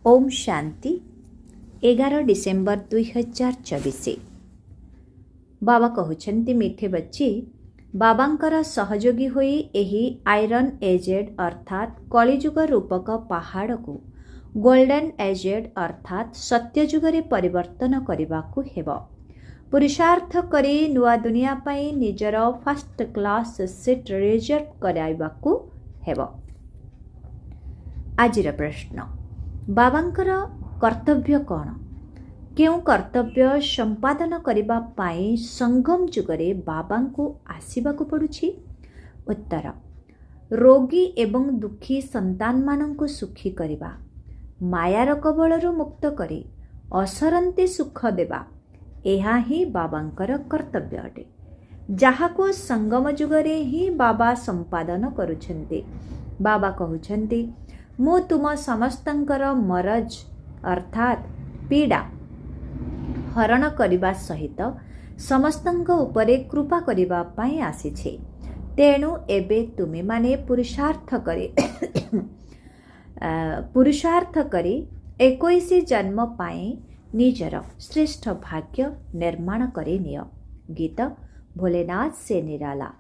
Om Shanti 11 December 2024। बाबा कहउछन्ति मिठे बच्ची बाबांकर सहयोगी होई एही आयरन एजेड अर्थात कलिजुग रूपक पहाड़ को गोल्डन एजेड अर्थात सत्यजुगरे परिवर्तन करबाकू हेब। पुरुषार्थ करी नुआ दुनिया पाई निजर फर्स्ट क्लास सीट रिजर्व कराइबाकू हेब। आजिर प्रश्न, बाबांकर कर्तव्य कौन? क्यों कर्तव्य संपादन करबा पाई संगम जुगरे बाबांकू आसीबाकू पड़ुछि? उत्तर, रोगी एवं दुखी संतान मानंकू सुखी करबा, मायार कबलरू मुक्त करी असरंती सुख देबा, एहा ही बाबांकर कर्तव्य अटे, जाहाको संगम जुगरे ही बाबा संपादन करुछन्ति। बाबा कहउछन्ति, मु तुम समस्तंकर मरज अर्थात पीड़ा हरण करबा सहित समस्तंक उपरे कृपा करबा पाई आसीछे। तेणु एबे तुमे माने पुरुषार्थ करी 21 जन्म पाए निजर श्रेष्ठ भाग्य निर्माण करे निय। गीत भोलेनाथ से निराला।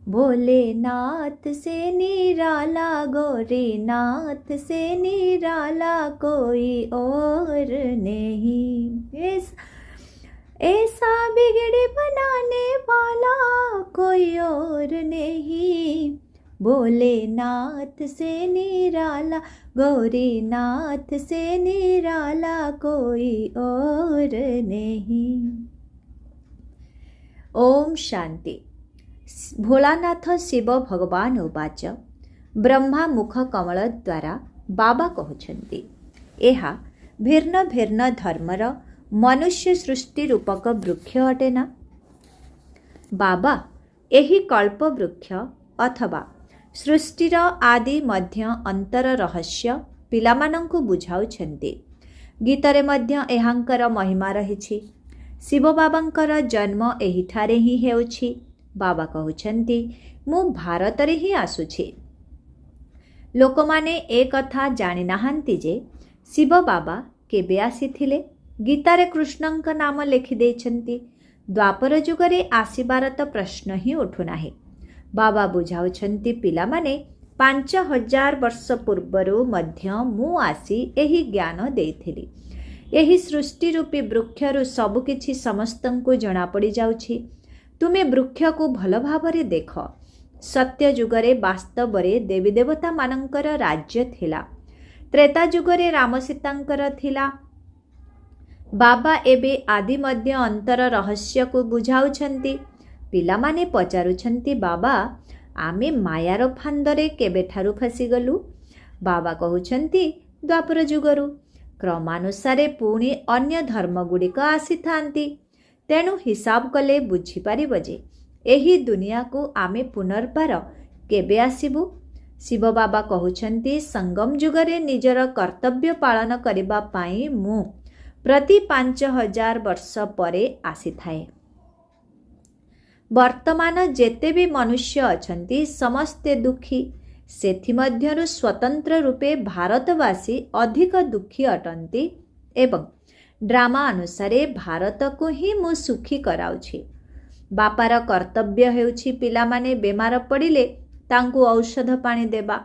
भोलेनाथ से निराला गौरीनाथ से निराला कोई और नहीं, ऐसा बिगड़ी बनाने वाला कोई और नहीं। भोलेनाथ से निराला गौरीनाथ से निराला कोई और नहीं। ओम शांति। भोलानाथ शिव भगवान उवाच, ब्रह्मा मुख कमल द्वारा बाबा कहउछन्ति, एहा भिन्न भिन्न धर्मर मनुष्य सृष्टि रूपक वृक्ष अटेना। बाबा एही कल्प वृक्ष अथवा सृष्टिर आदि मध्य अंतर रहस्य पिलामानंकु बुझाउछन्ति। गीतरे मध्य एहांकर महिमा रहिछि। शिव बाबांकर जन्म एहिठारे ही हेउछि। बाबा कहउछन्ति, मु भारत रे ही आसुछि। लोकमाने ए कथा जानि नाहांती जे शिव बाबा केबे आसीथिले। गीतारे कृष्णंक नाम लेखि देइछन्ति। द्वापर जुगरे आसीबार त प्रश्न ही उठु नाही। बाबा बुझाउछन्ति, पिलामाने 5000 वर्ष पूर्वरु मध्य मु आसी एही ज्ञान देइथिली। एही सृष्टि रूपी वृक्षरु सबु किछि समस्तंकु जणा पड़ी जाउछि। तुमे वृक्ष को भल भावरे देख। सत्य जुगरे वास्तवरे देवी देवता मानंकर राज्य थिला। त्रेता जुगरे राम सीतांकर थिला। बाबा एबे आदि मध्य अंतर रहस्य को बुझाउछन्ति। पिलामाने पचारुछन्ति, बाबा आमे मायार फांदरे केबेठारु फसी गलु? बाबा कहउछन्ति, द्वापर जुगरु। क्रमानुसारे पुणी अन्य धर्म गुड़िक आसी थांती। तेणु हिसाब कले बुझी पारिब जे एही दुनिया को आमे पुनर्बार केबे आसीबु। शिव बाबा कहउछन्ति, संगम जुगरे निजर कर्तव्य पालन करिबा पाई मु प्रति 5000 वर्ष परे आसी थाए। वर्तमान जेते भी मनुष्य अछन्ति समस्ते दुखी। सेथि मध्यरु स्वतंत्र रूपे भारतवासी अधिक दुखी अटन्ति एवं ड्रामा अनुसारे भारत को ही मु सुखी कराउछि। बापार कर्तव्य हेउछि पिलामाने बेमार पड़िले तांकु औषध पानी देबा,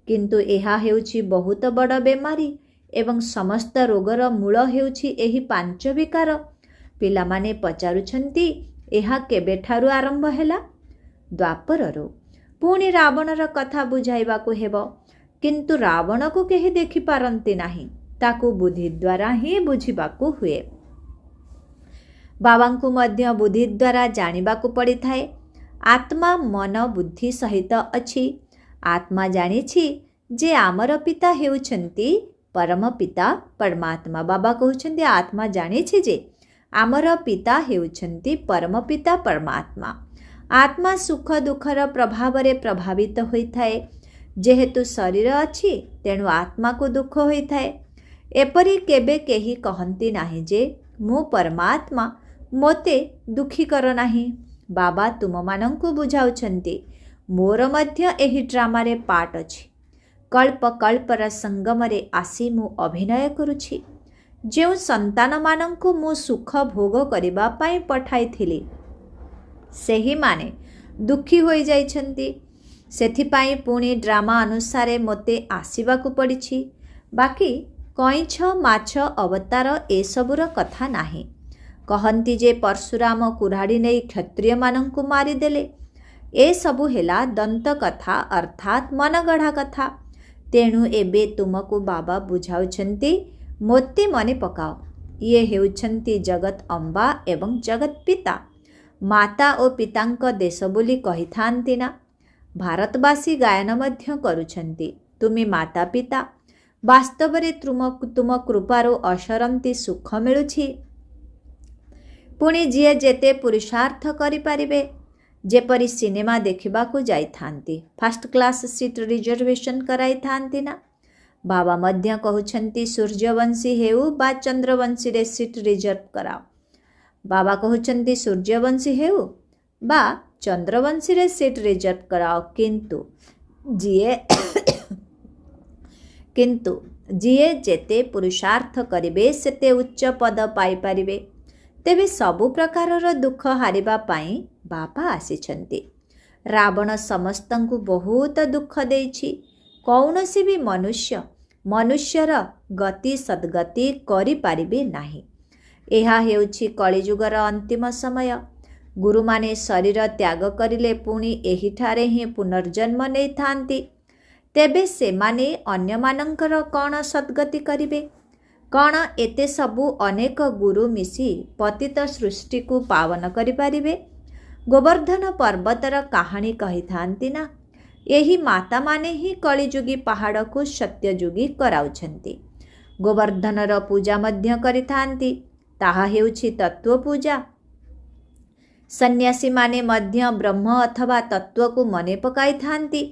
किंतु एहा हेउछि बहुत बड़ बेमारी एवं समस्त रोगर मूल हेउछि एही 5 विकार। पिलामाने पचारुछन्ति, एहा केबेठारु आरंभ हेला? द्वापररु। पुणी रावणर कथा बुझाइबाकू हेब, किंतु रावण को केही देखि पारंती नाही। ताकू बुद्धि द्वारा ही बुझिबाकू हुए। बाबांकू मध्य बुद्धि द्वारा जानिबाकू पड़ी थाए। आत्मा मन बुद्धि सहित अछि। आत्मा जानिछि जे आमर पिता हेउछन्ति परम पिता परमात्मा। बाबा कहउछन्ति, आत्मा जानिछि जे आमर पिता हेउछन्ति परम पिता परमात्मा। आत्मा सुख दुखर प्रभाव रे प्रभावित होइथाए। जेहेतु शरीर अछि तेणु आत्मा को दुख होइथाए। एपरी केबे केही कहंती नाही जे मु परमात्मा मोते दुखी कर नाही। बाबा तुम मानंकु बुझाउछन्ति, मोर मध्य एही ड्रामा रे पार्ट अछि। କଳ୍ପ କଳ୍ପର ସଙ୍ଗମରେ ଆସି ମୁଁ ଅଭିନୟ କରୁଛି। ଯେଉଁ ସନ୍ତାନମାନଙ୍କୁ ମୁଁ ସୁଖ ଭୋଗ କରିବା ପାଇଁ ପଠାଇଥିଲି ସେହିମାନେ ଦୁଃଖୀ ହୋଇଯାଇଛନ୍ତି। ସେଥିପାଇଁ ପୁଣି ଡ୍ରାମା ଅନୁସାରେ ମୋତେ ଆସିବାକୁ ପଡ଼ିଛି। ବାକି କଇଁଛ ମାଛ ଅବତାର ଏସବୁର କଥା ନାହିଁ। କହନ୍ତି ଯେ ପରଶୁରାମ କୁରାଢ଼ୀ ନେଇ କ୍ଷତ୍ରିୟମାନଙ୍କୁ ମାରିଦେଲେ। ଏସବୁ ହେଲା ଦନ୍ତ କଥା ଅର୍ଥାତ୍ ମନଗଢ଼ା କଥା। ତେଣୁ ଏବେ ତୁମକୁ ବାବା ବୁଝାଉଛନ୍ତି ମୋତେ ମନେ ପକାଅ। ଇଏ ହେଉଛନ୍ତି ଜଗତ ଅମ୍ବା ଏବଂ ଜଗତ ପିତା। ମାତା ଓ ପିତାଙ୍କ ଦେଶ ବୋଲି କହିଥାନ୍ତି ନା। ଭାରତବାସୀ ଗାୟନ ମଧ୍ୟ କରୁଛନ୍ତି ତୁମେ ମାତା ପିତା। ବାସ୍ତବରେ ତୁମ କୃପାରୁ ଅସରନ୍ତି ସୁଖ ମିଳୁଛି। ପୁଣି ଯିଏ ଯେତେ ପୁରୁଷାର୍ଥ କରିପାରିବେ, ଯେପରି ସିନେମା ଦେଖିବାକୁ ଯାଇଥାନ୍ତି ଫାଷ୍ଟ କ୍ଲାସ୍ ସିଟ୍ ରିଜର୍ଭେସନ୍ କରାଇଥାନ୍ତି ନା। ବାବା ମଧ୍ୟ କହୁଛନ୍ତି ସୂର୍ଯ୍ୟବଂଶୀ ହେଉ ବା ଚନ୍ଦ୍ରବଂଶୀରେ ସିଟ୍ ରିଜର୍ଭ କରାଅ। ବାବା କହୁଛନ୍ତି ସୂର୍ଯ୍ୟବଂଶୀ ହେଉ ବା ଚନ୍ଦ୍ରବଂଶୀରେ ସିଟ୍ ରିଜର୍ଭ କରାଅ। କିନ୍ତୁ ଯିଏ ଯେତେ ପୁରୁଷାର୍ଥ କରିବେ ସେତେ ଉଚ୍ଚ ପଦ ପାଇପାରିବେ। ତେବେ ସବୁ ପ୍ରକାରର ଦୁଃଖ ହାରିବା ପାଇଁ ବାବା ଆସିଛନ୍ତି। ରାବଣ ସମସ୍ତଙ୍କୁ ବହୁତ ଦୁଃଖ ଦେଇଛି। କୌଣସି ବି ମନୁଷ୍ୟର ଗତି ସଦ୍ଗତି କରିପାରିବେ ନାହିଁ। ଏହା ହେଉଛି କଳିଯୁଗର ଅନ୍ତିମ ସମୟ। ଗୁରୁମାନେ ଶରୀର ତ୍ୟାଗ କରିଲେ ପୁଣି ଏହିଠାରେ ହିଁ ପୁନର୍ଜନ୍ମ ନେଇଥାନ୍ତି। ତେବେ ସେମାନେ ଅନ୍ୟମାନଙ୍କର କ'ଣ ସଦ୍ଗତି କରିବେ? କ'ଣ ଏତେ ସବୁ ଅନେକ ଗୁରୁ ମିଶି ପତିତ ସୃଷ୍ଟିକୁ ପାବନ କରିପାରିବେ? ଗୋବର୍ଦ୍ଧନ ପର୍ବତର କାହାଣୀ କହିଥାନ୍ତି ନା। ଏହି ମାତାମାନେ ହିଁ କଳିଯୁଗୀ ପାହାଡ଼କୁ ସତ୍ୟଯୁଗୀ କରାଉଛନ୍ତି। ଗୋବର୍ଦ୍ଧନର ପୂଜା ମଧ୍ୟ କରିଥାନ୍ତି। ତାହା ହେଉଛି ତତ୍ତ୍ୱ ପୂଜା। ସନ୍ନ୍ୟାସୀମାନେ ମଧ୍ୟ ବ୍ରହ୍ମ ଅଥବା ତତ୍ତ୍ୱକୁ ମନେ ପକାଇଥାନ୍ତି।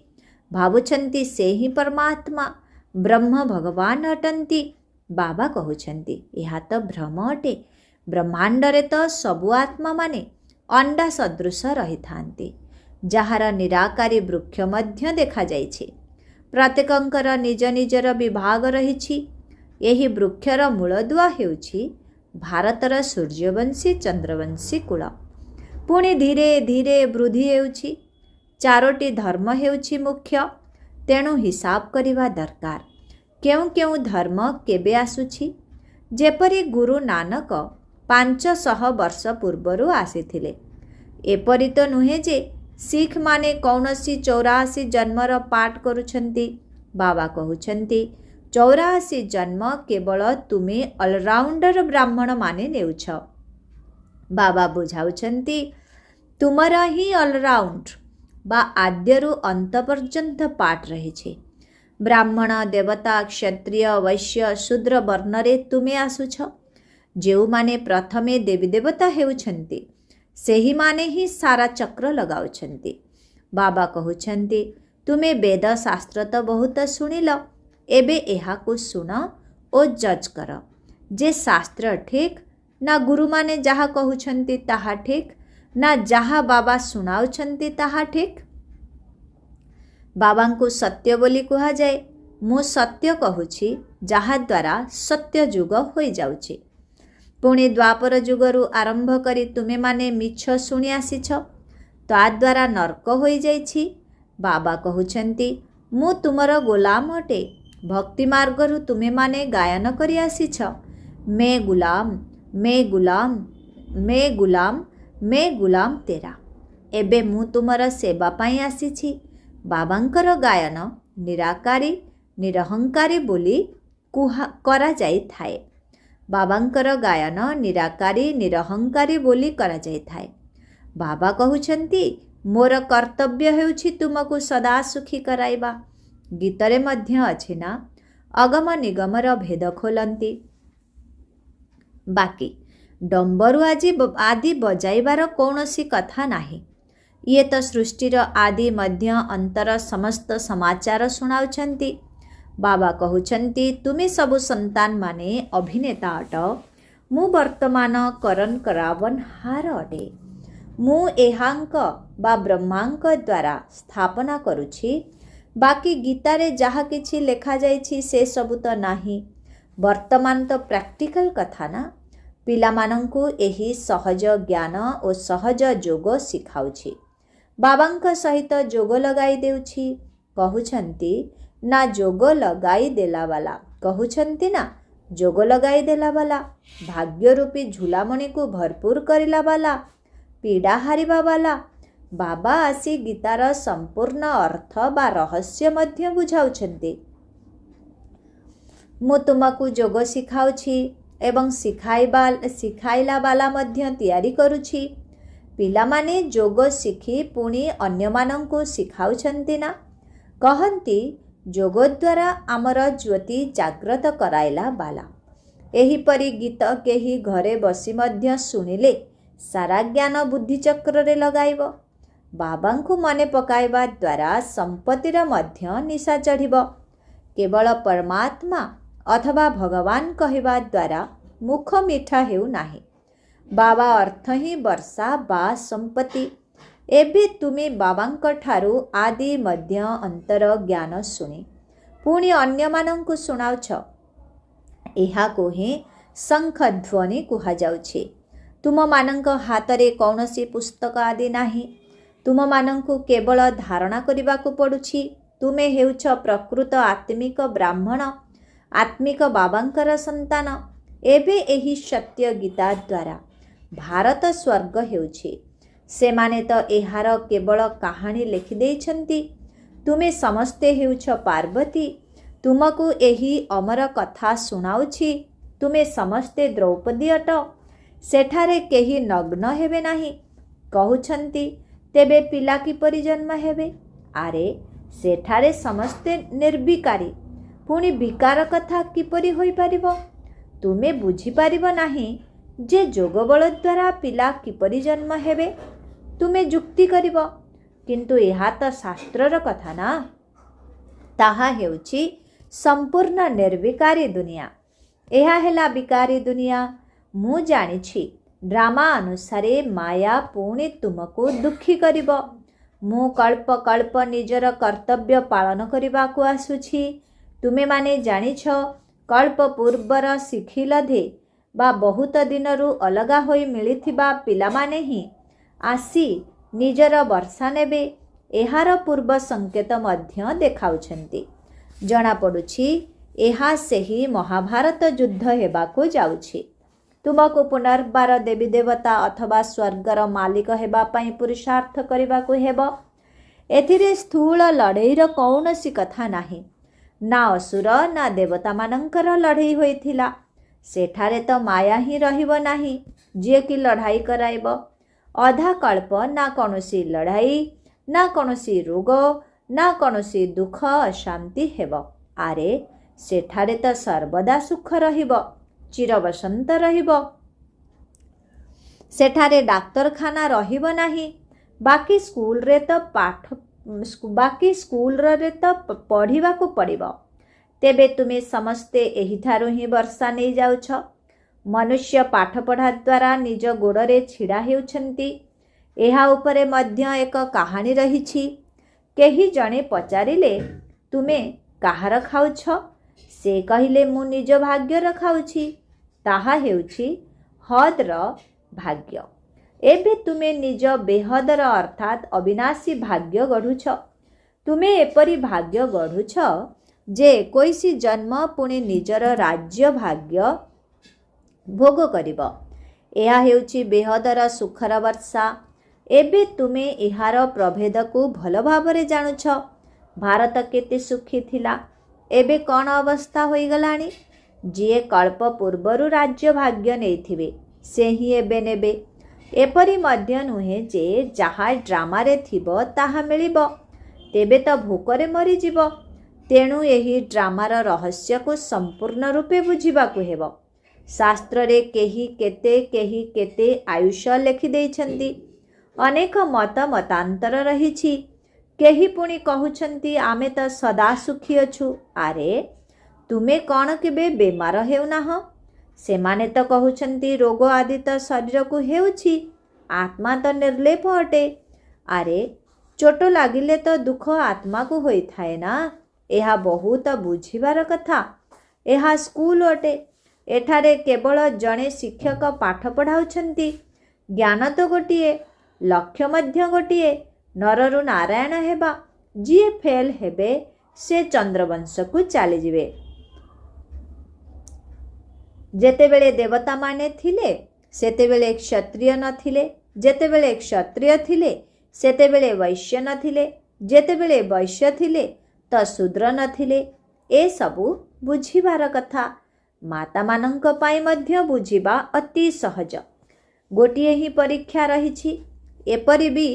ଭାବୁଛନ୍ତି ସେ ହିଁ ପରମାତ୍ମା ବ୍ରହ୍ମ ଭଗବାନ ଅଟନ୍ତି। ବାବା କହୁଛନ୍ତି ଏହା ତ ଭ୍ରମ ଅଟେ। ବ୍ରହ୍ମାଣ୍ଡରେ ତ ସବୁ ଆତ୍ମାମାନେ ଅଣ୍ଡା ସଦୃଶ ରହିଥାନ୍ତି, ଯାହାର ନିରାକାରୀ ବୃକ୍ଷ ମଧ୍ୟ ଦେଖାଯାଇଛି। ପ୍ରତ୍ୟେକଙ୍କର ନିଜ ନିଜର ବିଭାଗ ରହିଛି। ଏହି ବୃକ୍ଷର ମୂଳଦୁଆ ହେଉଛି ଭାରତର ସୂର୍ଯ୍ୟବଂଶୀ ଚନ୍ଦ୍ରବଂଶୀ କୂଳ। ପୁଣି ଧୀରେ ଧୀରେ ବୃଦ୍ଧି ହେଉଛି। 4ଟି ଧର୍ମ ହେଉଛି ମୁଖ୍ୟ। ତେଣୁ ହିସାବ କରିବା ଦରକାର କେଉଁ କେଉଁ ଧର୍ମ କେବେ ଆସୁଛି। ଯେପରି ଗୁରୁ ନାନକ 500 ବର୍ଷ ପୂର୍ବରୁ ଆସିଥିଲେ। ଏପରି ତ ନୁହେଁ ଯେ ଶିଖମାନେ କୌଣସି 84 ଜନ୍ମର ପାଠ କରୁଛନ୍ତି। ବାବା କହୁଛନ୍ତି 84 ଜନ୍ମ କେବଳ ତୁମେ ଅଲରାଉଣ୍ଡର ବ୍ରାହ୍ମଣମାନେ ନେଉଛ। ବାବା ବୁଝାଉଛନ୍ତି ତୁମର ହିଁ ଅଲରାଉଣ୍ଡ ବା ଆଦ୍ୟରୁ ଅନ୍ତ ପର୍ଯ୍ୟନ୍ତ ପାଠ ରହିଛି। ବ୍ରାହ୍ମଣ, ଦେବତା, କ୍ଷତ୍ରିୟ, ବୈଶ୍ୟ, ଶୂଦ୍ର ବର୍ଣ୍ଣରେ ତୁମେ ଆସୁଛ। ଯେଉଁମାନେ ପ୍ରଥମେ ଦେବୀ ଦେବତା ହେଉଛନ୍ତି ସେହିମାନେ ହିଁ ସାରା ଚକ୍ର ଲଗାଉଛନ୍ତି। ବାବା କହୁଛନ୍ତି ତୁମେ ବେଦ ଶାସ୍ତ୍ର ତ ବହୁତ ଶୁଣିଲ। ଏବେ ଏହାକୁ ଶୁଣ ଓ ଜଜ୍ କର ଯେ ଶାସ୍ତ୍ର ଠିକ୍ ନା ଗୁରୁମାନେ ଯାହା କହୁଛନ୍ତି ତାହା ଠିକ୍ ନା ଯାହା ବାବା ଶୁଣାଉଛନ୍ତି ତାହା ଠିକ୍। ବାବାଙ୍କୁ ସତ୍ୟ ବୋଲି କୁହାଯାଏ। ମୁଁ ସତ୍ୟ କହୁଛି ଯାହାଦ୍ୱାରା ସତ୍ୟ ଯୁଗ ହୋଇଯାଉଛି। ପୁଣି ଦ୍ୱାପର ଯୁଗରୁ ଆରମ୍ଭ କରି ତୁମେମାନେ ମିଛ ଶୁଣି ଆସିଛ, ତାଦ୍ୱାରା ନର୍କ ହୋଇଯାଇଛି। ବାବା କହୁଛନ୍ତି ମୁଁ ତୁମର ଗୋଲାମ ଅଟେ। ଭକ୍ତି ମାର୍ଗରୁ ତୁମେମାନେ ଗାୟନ କରି ଆସିଛ ମେ ଗୁଲାମ ମେ ଗୁଲାମ ମେ ଗୁଲାମ ମେ ଗୁଲାମ ତେରା। ଏବେ ମୁଁ ତୁମର ସେବା ପାଇଁ ଆସିଛି। ବାବାଙ୍କର ଗାୟନ ନିରାକାରୀ ନିରହଙ୍କାରୀ ବୋଲି କରାଯାଇଥାଏ। ବାବାଙ୍କର ଗାୟନ ନିରାକାରୀ ନିରହଙ୍କାରୀ ବୋଲି କରାଯାଇଥାଏ। ବାବା କହୁଛନ୍ତି ମୋର କର୍ତ୍ତବ୍ୟ ହେଉଛି ତୁମକୁ ସଦା ସୁଖୀ କରାଇବା। ଗୀତରେ ମଧ୍ୟ ଅଛି ନା, ଅଗମ ନିଗମର ଭେଦ ଖୋଲନ୍ତି। ବାକି ଡମ୍ବରୁ ଆଦି ବଜାଇବାର କୌଣସି କଥା ନାହିଁ। ଇଏ ତ ସୃଷ୍ଟିର ଆଦି ମଧ୍ୟ ଅନ୍ତର ସମସ୍ତ ସମାଚାର ଶୁଣାଉଛନ୍ତି। ବାବା କହୁଛନ୍ତି ତୁମେ ସବୁ ସନ୍ତାନମାନେ ଅଭିନେତା ଅଟ। ମୁଁ ବର୍ତ୍ତମାନ କରନ କରାବନ ହାର ଅଟେ। ମୁଁ ଏହାଙ୍କ ବା ବ୍ରହ୍ମାଙ୍କ ଦ୍ୱାରା ସ୍ଥାପନା କରୁଛି। ବାକି ଗୀତାରେ ଯାହା କିଛି ଲେଖାଯାଇଛି ସେ ସବୁ ତ ନାହିଁ। ବର୍ତ୍ତମାନ ତ ପ୍ରାକ୍ଟିକାଲ କଥା ନା। ପିଲାମାନଙ୍କୁ ଏହି ସହଜ ଜ୍ଞାନ ଓ ସହଜ ଯୋଗ ଶିଖାଉଛି। ବାବାଙ୍କ ସହିତ ଯୋଗ ଲଗାଇ ଦେଉଛି। କହୁଛନ୍ତି ନା ଯୋଗ ଲଗାଇ ଦେଲା ବାଲା, କହୁଛନ୍ତି ନା ଯୋଗ ଲଗାଇ ଦେଲା ବାଲା, ଭାଗ୍ୟ ରୂପୀ ଝୁଲାମଣିକୁ ଭରପୁର କରିଲା ବାଲା, ପୀଡ଼ା ହାରିବା ବାଲା। ବାବା ଆସି ଗୀତାର ସମ୍ପୂର୍ଣ୍ଣ ଅର୍ଥ ବା ରହସ୍ୟ ମଧ୍ୟ ବୁଝାଉଛନ୍ତି। ମୁଁ ତୁମକୁ ଯୋଗ ଶିଖାଉଛି ଏବଂ ଶିଖାଇଲା ବାଲା ମଧ୍ୟ ତିଆରି କରୁଛି। ପିଲାମାନେ ଯୋଗ ଶିଖି ପୁଣି ଅନ୍ୟମାନଙ୍କୁ ଶିଖାଉଛନ୍ତି ନା। କହନ୍ତି ଯୋଗ ଦ୍ୱାରା ଆମର ଜ୍ୟୋତି ଜାଗ୍ରତ କରାଇଲା ବାଲା। ଏହିପରି ଗୀତ କେହି ଘରେ ବସି ମଧ୍ୟ ଶୁଣିଲେ ସାରା ଜ୍ଞାନ ବୁଦ୍ଧିଚକ୍ରରେ ଲଗାଇବ। ବାବାଙ୍କୁ ମନେ ପକାଇବା ଦ୍ୱାରା ସମ୍ପତ୍ତିର ମଧ୍ୟ ନିଶା ଚଢ଼ିବ। କେବଳ ପରମାତ୍ମା ଅଥବା ଭଗବାନ କହିବା ଦ୍ୱାରା ମୁଖ ମିଠା ହେଉନାହିଁ। ବାବା ଅର୍ଥ ହିଁ ବର୍ଷା ବା ସମ୍ପତ୍ତି। ଏବେ ତୁମେ ବାବାଙ୍କ ଠାରୁ ଆଦି ମଧ୍ୟ ଅନ୍ତର ଜ୍ଞାନ ଶୁଣି ପୁଣି ଅନ୍ୟମାନଙ୍କୁ ଶୁଣାଉଛ। ଏହାକୁ ହିଁ ଶଙ୍ଖଧ୍ୱନି କୁହାଯାଉଛି। ତୁମମାନଙ୍କ ହାତରେ କୌଣସି ପୁସ୍ତକ ଆଦି ନାହିଁ। ତୁମମାନଙ୍କୁ କେବଳ ଧାରଣା କରିବାକୁ ପଡ଼ୁଛି। ତୁମେ ହେଉଛ ପ୍ରକୃତ ଆତ୍ମିକ ବ୍ରାହ୍ମଣ, ଆତ୍ମିକ ବାବାଙ୍କର ସନ୍ତାନ। ଏବେ ଏହି ସତ୍ୟ ଗୀତା ଦ୍ୱାରା ଭାରତ ସ୍ୱର୍ଗ ହେଉଛି। ସେମାନେ ତ ଏହାର କେବଳ କାହାଣୀ ଲେଖିଦେଇଛନ୍ତି। ତୁମେ ସମସ୍ତେ ହେଉଛ ପାର୍ବତୀ। ତୁମକୁ ଏହି ଅମର କଥା ଶୁଣାଉଛି। ତୁମେ ସମସ୍ତେ ଦ୍ରୌପଦୀ ଅଟ। ସେଠାରେ କେହି ନଗ୍ନ ହେବେ ନାହିଁ। କହୁଛନ୍ତି ତେବେ ପିଲା କିପରି ଜନ୍ମ ହେବେ? ଆରେ ସେଠାରେ ସମସ୍ତେ ନିର୍ବିକାରୀ। ପୁଣି ବିକାର କଥା କିପରି ହୋଇପାରିବ? ତୁମେ ବୁଝିପାରିବ ନାହିଁ ଯେ ଯୋଗ ବଳ ଦ୍ୱାରା ପିଲା କିପରି ଜନ୍ମ ହେବେ। ତୁମେ ଯୁକ୍ତି କରିବ, କିନ୍ତୁ ଏହା ତ ଶାସ୍ତ୍ରର କଥା ନା। ତାହା ହେଉଛି ସମ୍ପୂର୍ଣ୍ଣ ନିର୍ବିକାରୀ ଦୁନିଆ। ଏହା ହେଲା ବିକାରୀ ଦୁନିଆ। ମୁଁ ଜାଣିଛି ଡ୍ରାମା ଅନୁସାରେ ମାୟା ପୁଣି ତୁମକୁ ଦୁଃଖୀ କରିବ। ମୁଁ କଳ୍ପ କଳ୍ପ ନିଜର କର୍ତ୍ତବ୍ୟ ପାଳନ କରିବାକୁ ଆସୁଛି। ତୁମେମାନେ ଜାଣିଛ କଳ୍ପ ପୂର୍ବର ଶିଖିଲଧେ ବା ବହୁତ ଦିନରୁ ଅଲଗା ହୋଇ ମିଳିଥିବା ପିଲାମାନେ ହିଁ ଆସି ନିଜର ବର୍ଷା ନେବେ। ଏହାର ପୂର୍ବ ସଂକେତ ମଧ୍ୟ ଦେଖାଉଛନ୍ତି। ଜଣାପଡ଼ୁଛି ଏହା ସେହି ମହାଭାରତ ଯୁଦ୍ଧ ହେବାକୁ ଯାଉଛି। ତୁମକୁ ପୁନର୍ବାର ଦେବୀ ଦେବତା ଅଥବା ସ୍ୱର୍ଗର ମାଲିକ ହେବା ପାଇଁ ପୁରୁଷାର୍ଥ କରିବାକୁ ହେବ। ଏଥିରେ ସ୍ଥୂଳ ଲଢ଼େଇର କୌଣସି କଥା ନାହିଁ। ନା ଅସୁର ନା ଦେବତାମାନଙ୍କର ଲଢ଼େଇ ହୋଇଥିଲା। ସେଠାରେ ତ ମାୟା ହିଁ ରହିବ ନାହିଁ, ଯିଏକି ଲଢ଼ାଇ କରାଇବ। ଅଧା କଳ୍ପ ନା କୌଣସି ଲଢ଼ାଇ, ନା କୌଣସି ରୋଗ, ନା କୌଣସି ଦୁଃଖ ଅଶାନ୍ତି ହେବ। ଆରେ ସେଠାରେ ତ ସର୍ବଦା ସୁଖ ରହିବ, ଚିରବସନ୍ତ ରହିବ। ସେଠାରେ ଡାକ୍ତରଖାନା ରହିବ ନାହିଁ। ବାକି ସ୍କୁଲରେ ତ ପଢ଼ିବାକୁ ପଡ଼ିବ। ତେବେ ତୁମେ ସମସ୍ତେ ଏହିଠାରୁ ହିଁ ବର୍ଷା ନେଇଯାଉଛ। ମନୁଷ୍ୟ ପାଠପଢ଼ା ଦ୍ୱାରା ନିଜ ଗୋଡ଼ରେ ଛିଡ଼ା ହେଉଛନ୍ତି। ଏହା ଉପରେ ମଧ୍ୟ ଏକ କାହାଣୀ ରହିଛି। କେହି ଜଣେ ପଚାରିଲେ ତୁମେ କାହାର ଖାଉଛ? ସେ କହିଲେ ମୁଁ ନିଜ ଭାଗ୍ୟର ଖାଉଛି। ତାହା ହେଉଛି ହଦ୍ର ଭାଗ୍ୟ। ଏବେ ତୁମେ ନିଜ ବେହଦର ଅର୍ଥାତ୍ ଅବିନାଶୀ ଭାଗ୍ୟ ଗଢ଼ୁଛ। ତୁମେ ଏପରି ଭାଗ୍ୟ ଗଢ଼ୁଛ ଯେ 21 ଜନ୍ମ ପୁଣି ନିଜର ରାଜ୍ୟ ଭାଗ୍ୟ ଭୋଗ କରିବ। ଏହା ହେଉଛି ବେହଦର ସୁଖର ବର୍ଷା। ଏବେ ତୁମେ ଏହାର ପ୍ରଭେଦକୁ ଭଲ ଭାବରେ ଜାଣୁଛ। ଭାରତ କେତେ ସୁଖୀ ଥିଲା, ଏବେ କ'ଣ ଅବସ୍ଥା ହୋଇଗଲାଣି। ଯିଏ କଳ୍ପ ପୂର୍ବରୁ ରାଜ୍ୟ ଭାଗ୍ୟ ନେଇଥିବେ ସେ ହିଁ ଏବେ ନେବେ। ଏପରି ମଧ୍ୟ ନୁହେଁ ଯେ ଯାହା ଡ୍ରାମାରେ ଥିବ ତାହା ମିଳିବ, ତେବେ ତ ଭୋକରେ ମରିଯିବ। ତେଣୁ ଏହି ଡ୍ରାମାର ରହସ୍ୟକୁ ସମ୍ପୂର୍ଣ୍ଣ ରୂପେ ବୁଝିବାକୁ ହେବ। ଶାସ୍ତ୍ରରେ କେହି କେତେ ଆୟୁଷ ଲେଖିଦେଇଛନ୍ତି। ଅନେକ ମତାନ୍ତର ରହିଛି। କେହି ପୁଣି କହୁଛନ୍ତି ଆମେ ତ ସଦା ସୁଖୀ ଅଛୁ। ଆରେ ତୁମେ କ'ଣ କେବେ ବେମାର ହେଉନାହଁ? ସେମାନେ ତ କହୁଛନ୍ତି ରୋଗ ଆଦି ତ ଶରୀରକୁ ହେଉଛି, ଆତ୍ମା ତ ନିର୍ଲେପ ଅଟେ। ଆରେ ଚୋଟ ଲାଗିଲେ ତ ଦୁଃଖ ଆତ୍ମାକୁ ହୋଇଥାଏ ନା। ଏହା ବହୁତ ବୁଝିବାର କଥା। ଏହା ସ୍କୁଲ ଅଟେ। ଏଠାରେ କେବଳ ଜଣେ ଶିକ୍ଷକ ପାଠ ପଢ଼ାଉଛନ୍ତି। ଜ୍ଞାନ ତ ଗୋଟିଏ, ଲକ୍ଷ୍ୟ ମଧ୍ୟ ଗୋଟିଏ, ନରରୁ ନାରାୟଣ ହେବା। ଯିଏ ଫେଲ୍ ହେବେ ସେ ଚନ୍ଦ୍ରବଂଶକୁ ଚାଲିଯିବେ। ଯେତେବେଳେ ଦେବତାମାନେ ଥିଲେ ସେତେବେଳେ କ୍ଷତ୍ରିୟ ନଥିଲେ, ଯେତେବେଳେ କ୍ଷତ୍ରିୟ ଥିଲେ ସେତେବେଳେ ବୈଶ୍ୟ ନଥିଲେ, ଯେତେବେଳେ ବୈଶ୍ୟ ଥିଲେ ତ ଶୂଦ୍ର ନଥିଲେ। ଏସବୁ ବୁଝିବାର କଥା। ମାତାମାନଙ୍କ ପାଇଁ ମଧ୍ୟ ବୁଝିବା ଅତି ସହଜ। ଗୋଟିଏ ହିଁ ପରୀକ୍ଷା ରହିଛି। ଏପରି ବି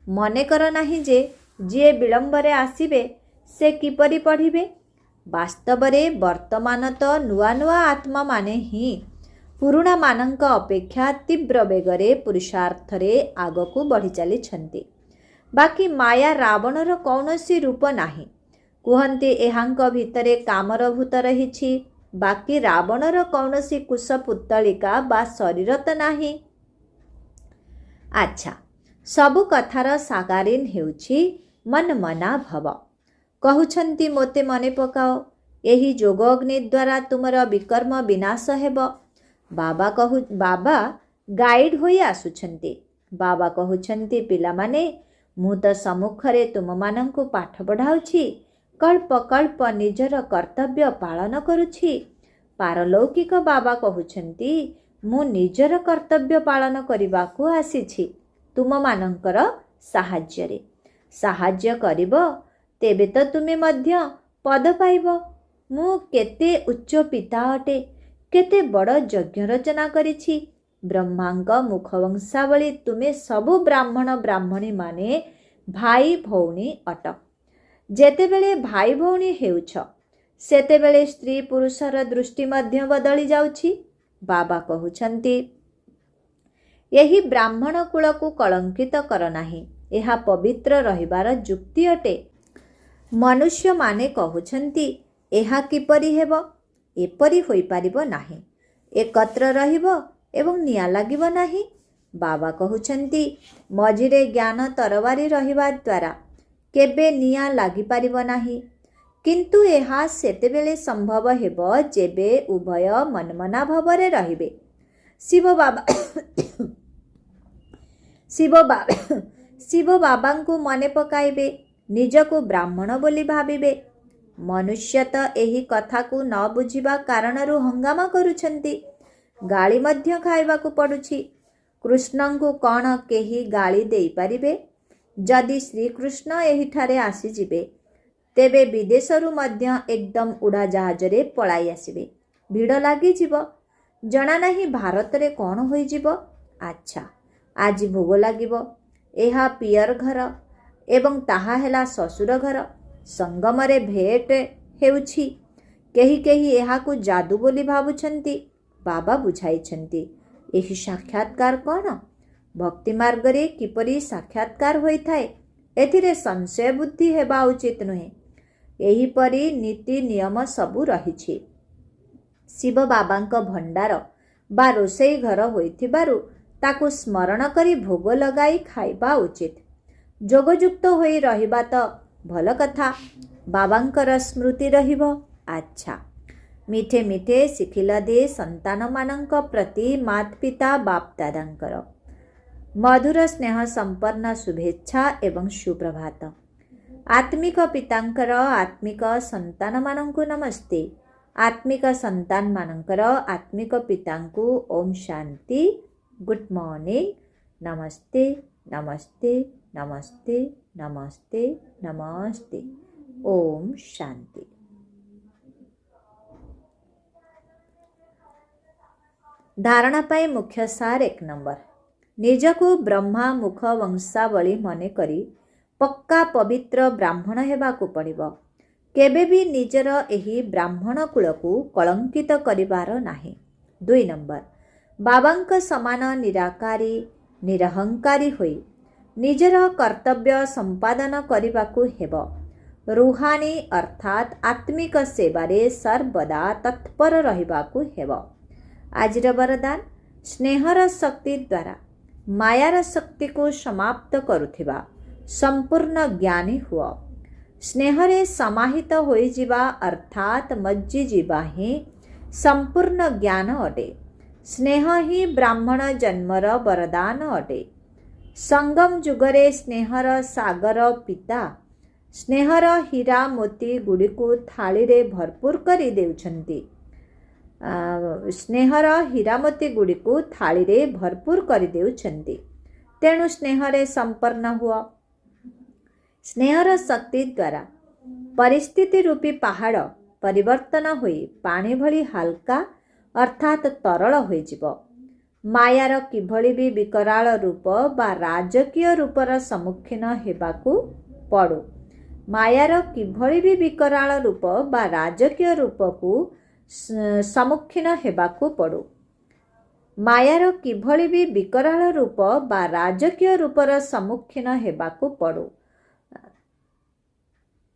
ମନେକର ନାହିଁ ଯେ ଯିଏ ବିଳମ୍ବରେ ଆସିବେ ସେ କିପରି ପଢ଼ିବେ। ବାସ୍ତବରେ ବର୍ତ୍ତମାନ ତ ନୂଆ ନୂଆ ଆତ୍ମାମାନେ ହିଁ ପୁରୁଣାମାନଙ୍କ ଅପେକ୍ଷା ତୀବ୍ର ବେଗରେ ପୁରୁଷାର୍ଥରେ ଆଗକୁ ବଢ଼ି ଚାଲିଛନ୍ତି। ବାକି ମାୟା ରାବଣର କୌଣସି ରୂପ ନାହିଁ। କୁହନ୍ତି ଏହାଙ୍କ ଭିତରେ କାମର ଭୂତ ରହିଛି। ବାକି ରାବଣର କୌଣସି କୁଶପୁତ୍ତଳିକା ବା ଶରୀର ତ ନାହିଁ। ଆଚ୍ଛା, ସବୁ କଥାର ସାକାରୀନ ହେଉଛି ମନ୍ମନା ଭବ। କହୁଛନ୍ତି ମୋତେ ମନେ ପକାଅ, ଏହି ଯୋଗ ଅଗ୍ନି ଦ୍ୱାରା ତୁମର ବିକର୍ମ ବିନାଶ ହେବ। ବାବା ଗାଇଡ୍ ହୋଇ ଆସୁଛନ୍ତି। ବାବା କହୁଛନ୍ତି ପିଲାମାନେ, ମୁଁ ତ ସମ୍ମୁଖରେ ତୁମମାନଙ୍କୁ ପାଠ ପଢ଼ାଉଛି, କଳ୍ପ କଳ୍ପ ନିଜର କର୍ତ୍ତବ୍ୟ ପାଳନ କରୁଛି। ପାରଲୌକିକ ବାବା କହୁଛନ୍ତି ମୁଁ ନିଜର କର୍ତ୍ତବ୍ୟ ପାଳନ କରିବାକୁ ଆସିଛି ତୁମମାନଙ୍କର ସାହାଯ୍ୟରେ। ସାହାଯ୍ୟ କରିବ ତେବେ ତ ତୁମେ ମଧ୍ୟ ପଦ ପାଇବ। ମୁଁ କେତେ ଉଚ୍ଚ ପିତା ଅଟେ, କେତେ ବଡ଼ ଯଜ୍ଞ ରଚନା କରିଛି। ବ୍ରହ୍ମାଙ୍କ ମୁଖବଂଶାବଳୀ ତୁମେ ସବୁ ବ୍ରାହ୍ମଣ ବ୍ରାହ୍ମଣୀମାନେ ଭାଇ ଭଉଣୀ ଅଟ। ଯେତେବେଳେ ଭାଇ ଭଉଣୀ ହେଉଛ ସେତେବେଳେ ସ୍ତ୍ରୀ ପୁରୁଷର ଦୃଷ୍ଟି ମଧ୍ୟ ବଦଳି ଯାଉଛି। ବାବା କହୁଛନ୍ତି ଏହି ବ୍ରାହ୍ମଣ କୂଳକୁ କଳଙ୍କିତ କର ନାହିଁ। ଏହା ପବିତ୍ର ରହିବାର ଯୁକ୍ତି ଅଟେ। ମନୁଷ୍ୟମାନେ କହୁଛନ୍ତି ଏହା କିପରି ହେବ? ଏପରି ହୋଇପାରିବ ନାହିଁ। ଏକତ୍ର ରହିବ ଏବଂ ନିଆଁ ଲାଗିବ ନାହିଁ। ବାବା କହୁଛନ୍ତି ମଝିରେ ଜ୍ଞାନ ତରବାରୀ ରହିବା ଦ୍ୱାରା କେବେ ନିଆଁ ଲାଗିପାରିବ ନାହିଁ। କିନ୍ତୁ ଏହା ସେତେବେଳେ ସମ୍ଭବ ହେବ ଯେବେ ଉଭୟ ମନ୍ମନା ଭାବରେ ରହିବେ। ଶିବ ବାବାଙ୍କୁ ମନେ ପକାଇବେ, ନିଜକୁ ବ୍ରାହ୍ମଣ ବୋଲି ଭାବିବେ। ମନୁଷ୍ୟ ତ ଏହି କଥାକୁ ନ ବୁଝିବା କାରଣରୁ ହଙ୍ଗାମା କରୁଛନ୍ତି। ଗାଳି ମଧ୍ୟ ଖାଇବାକୁ ପଡ଼ୁଛି। କୃଷ୍ଣଙ୍କୁ କ'ଣ କେହି ଗାଳି ଦେଇପାରିବେ? ଯଦି ଶ୍ରୀକୃଷ୍ଣ ଏହିଠାରେ ଆସିଯିବେ ତେବେ ବିଦେଶରୁ ମଧ୍ୟ ଏକଦମ ଉଡ଼ାଜାହାଜରେ ପଳାଇ ଆସିବେ। ଭିଡ଼ ଲାଗିଯିବ। ଜଣା ନାହିଁ ଭାରତରେ କ'ଣ ହୋଇଯିବ। ଆଚ୍ଛା, ଆଜି ଭୋଗ ଲାଗିବ। ଏହା ପିଅର ଘର ଏବଂ ତାହା ହେଲା ଶ୍ୱଶୁର ଘର। ସଙ୍ଗମରେ ଭେଟ ହେଉଛି। କେହି କେହି ଏହାକୁ ଯାଦୁ ବୋଲି ଭାବୁଛନ୍ତି। ବାବା ବୁଝାଇଛନ୍ତି ଏହି ସାକ୍ଷାତକାର କ'ଣ? ଭକ୍ତି ମାର୍ଗରେ କିପରି ସାକ୍ଷାତକାର ହୋଇଥାଏ ଏଥିରେ ସଂଶୟ ବୁଦ୍ଧି ହେବା ଉଚିତ ନୁହେଁ। ଏହିପରି ନୀତି ନିୟମ ସବୁ ରହିଛି। ଶିବ ବାବାଙ୍କ ଭଣ୍ଡାର ବା ରୋଷେଇ ଘର ହୋଇଥିବାରୁ ତାକୁ ସ୍ମରଣ କରି ଭୋଗ ଲଗାଇ ଖାଇବା ଉଚିତ। ଯୋଗଯୁକ୍ତ ହୋଇ ରହିବା ତ ଭଲ କଥା। ବାବାଙ୍କର ସ୍ମୃତି ରହିବ। ଆଚ୍ଛା, ମିଠେ ମିଠେ ଶିଖିଲା ଦେ ସନ୍ତାନମାନଙ୍କ ପ୍ରତି ମାତ ପିତା ବାପ ଦାଦାଙ୍କର ମଧୁର ସ୍ନେହ ସମ୍ପନ୍ନ ଶୁଭେଚ୍ଛା ଏବଂ ସୁପ୍ରଭାତ। ଆତ୍ମିକ ପିତାଙ୍କର ଆତ୍ମିକ ସନ୍ତାନମାନଙ୍କୁ ନମସ୍ତେ। ଆତ୍ମିକ ସନ୍ତାନମାନଙ୍କର ଆତ୍ମିକ ପିତାଙ୍କୁ ଓମ୍ ଶାନ୍ତି। Good morning. ନମସ୍ତେ ନମସ୍ତେ ନମସ୍ତେ ନମସ୍ତେ ନମସ୍ତେ। ଓମ୍ ଶାନ୍ତି। ଧାରଣା ପାଇଁ ମୁଖ୍ୟ ସାର 1 ନମ୍ବର। ନିଜକୁ ବ୍ରହ୍ମା ମୁଖ ବଂଶାବଳୀ ମନେକରି ପକ୍କା ପବିତ୍ର ବ୍ରାହ୍ମଣ ହେବାକୁ ପଡ଼ିବ। କେବେ ବି ନିଜର ଏହି ବ୍ରାହ୍ମଣ କୂଳକୁ କଳଙ୍କିତ କରିବାର ନାହିଁ। 2 ନମ୍ବର, ବାବାଙ୍କ ସମାନ ନିରାକାରୀ ନିରହଙ୍କାରୀ ହୋଇ ନିଜର କର୍ତ୍ତବ୍ୟ ସମ୍ପାଦନ କରିବାକୁ ହେବ। ରୁହାନୀ ଅର୍ଥାତ୍ ଆତ୍ମିକ ସେବାରେ ସର୍ବଦା ତତ୍ପର ରହିବାକୁ ହେବ। ଆଜିର ବରଦାନ, ସ୍ନେହର ଶକ୍ତି ଦ୍ୱାରା ମାୟାର ଶକ୍ତିକୁ ସମାପ୍ତ କରୁଥିବା संपूर्ण ज्ञानी हुआ। स्नेहरे समाहित होइजिबा अर्थात मज्जिजिबा ही संपूर्ण ज्ञान अटे। स्नेह ही ब्राह्मण जन्मर वरदान अटे। संगम जुगरे स्नेहर सागर पिता स्नेहर हीरा मोती गुड़िकु थाली रे भरपूर करी देउछन्ति। स्नेहर हीरामती गुड़िकु थाली रे भरपूर करी देउछन्ति। तेणु स्नेहरे संपन्न हुआ। स्नेहर शक्ति द्वारा परिस्थिति रूपी पहाड़ परिवर्तन होई पानी भली हल्का अर्थात तरल होइजिब। मायार किभली भी विकराल रूप बा राजकीय रूपर सम्मुखीन हेबाकू पड़ो। मायार किभली भी विकराल रूप बा राजकीय रूपकू सम्मुखीन हेबाकू पड़ो। मायार किभली भी विकराल रूप बा राजकीय रूपर सम्मुखीन हेबाकू पड़ो।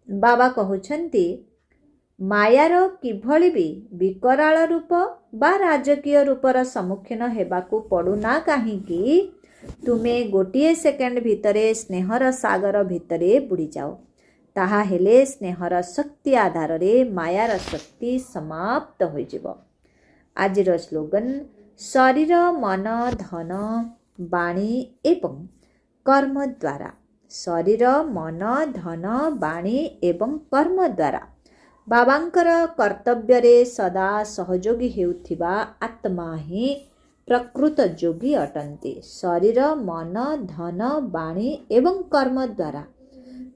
बाबा कहउछन्ति मायार किभली भी विकराल रूप बा राजकीय रूपर सम्मुखीन हेबाकू पड़ू ना काहींकि तुमे गोटिए सेकेंड भितरे स्नेहर सागर भितरे बुड़ी जाओ। ताहा हेले स्नेहर शक्ति आधार रे मायार शक्ति समाप्त होइजिब। आजिर स्लोगन शरीर मन धन बाणी एवं कर्म द्वारा। शरीर मन धन बाणी एवं कर्म द्वारा बाबांकर कर्तव्य रे सदा सहयोगी हेउथिबा आत्मा ही प्रकृत योगी अटंती। शरीर मन धन बाणी एवं कर्म द्वारा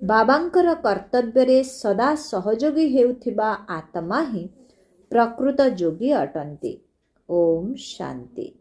बाबांकर कर्तव्य रे सदा सहयोगी हेउथिबा आत्मा ही प्रकृत योगी अटंती। ओम शांति।